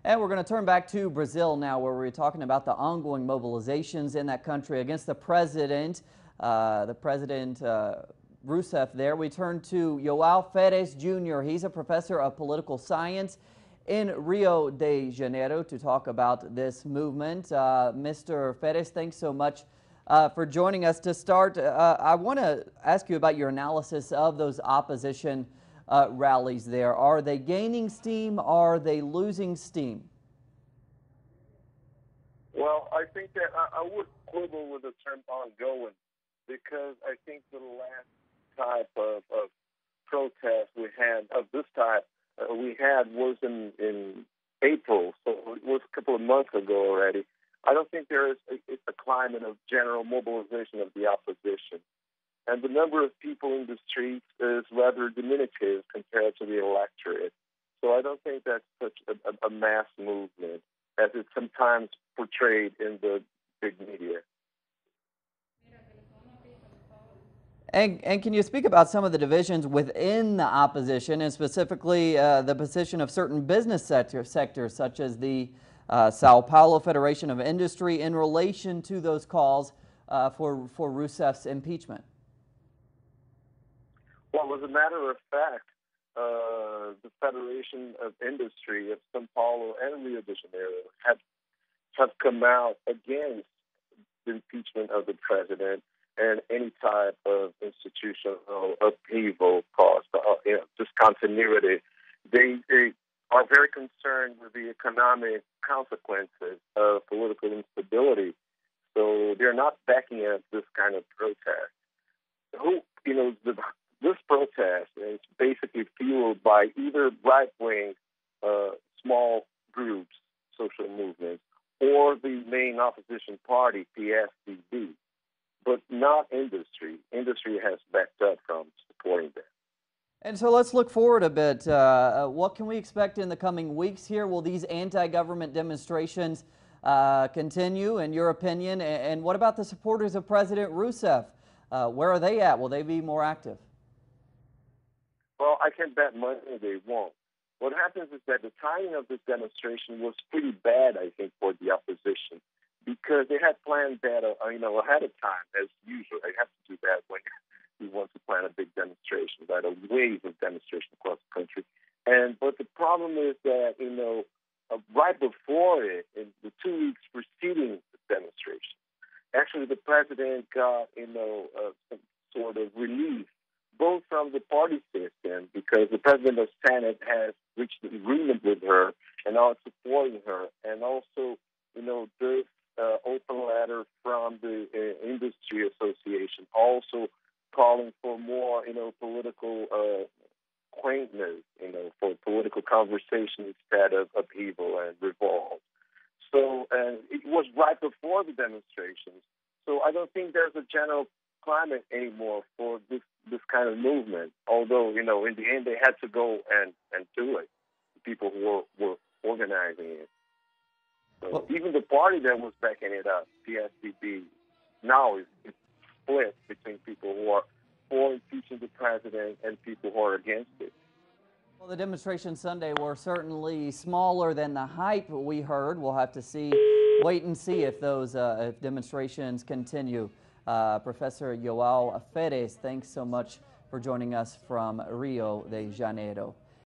And we're going to turn back to Brazil now, where we're talking about the ongoing mobilizations in that country against the president. Rousseff there. We turn to João Ferres Jr. He's a professor of political science in Rio de Janeiro to talk about this movement. Mr. Ferres, thanks so much for joining us. To start, I want to ask you about your analysis of those opposition rallies there. Are they gaining steam? Are they losing steam? Well, I think that I would quibble with the term ongoing, because I think the last type of protest we had of this type was in April, so it was a couple of months ago already. I don't think there is a climate of general mobilization of the opposition. And the number of people in the streets is rather diminutive compared to the electorate. So I don't think that's such a mass movement as it's sometimes portrayed in the big media. And can you speak about some of the divisions within the opposition, and specifically the position of certain business sectors, such as the Sao Paulo Federation of Industry, in relation to those calls for Rousseff's impeachment? Well, as a matter of fact, the Federation of Industry of Sao Paulo and Rio de Janeiro have come out against the impeachment of the president and any type of institutional upheaval caused discontinuity. They are very concerned with the economic consequences of political instability. So they're not backing up this kind of protest. This protest is basically fueled by either right-wing small groups, social movements, or the main opposition party, PSDB, but not industry. Industry has backed up from supporting them. And so let's look forward a bit. What can we expect in the coming weeks here? Will these anti-government demonstrations continue, in your opinion? And what about the supporters of President Rousseff? Where are they at? Will they be more active? Well, I can bet money they won't. What happens is that the timing of this demonstration was pretty bad, I think, for the opposition, because they had planned that, ahead of time, as usual. They have to do that when you want to plan a big demonstration, right? A wave of demonstration across the country. But the problem is that, right before it, in the 2 weeks preceding the demonstration, actually the president got, some sort of relief, both from the party system, because the president of Senate has reached an agreement with her and are supporting her, and also, this open letter from the Industry Association also calling for more, political quaintness, for political conversation instead of upheaval and revolt. So, and it was right before the demonstrations. So I don't think there's a general climate anymore for this kind of movement, although, in the end they had to go and do it, the people who were organizing it. So even the party that was backing it up, PSDB, now is split between people who are for impeaching the president and people who are against it. Well, the demonstrations Sunday were certainly smaller than the hype we heard. We'll have to wait and see if those if demonstrations continue. Professor João Ferres, thanks so much for joining us from Rio de Janeiro.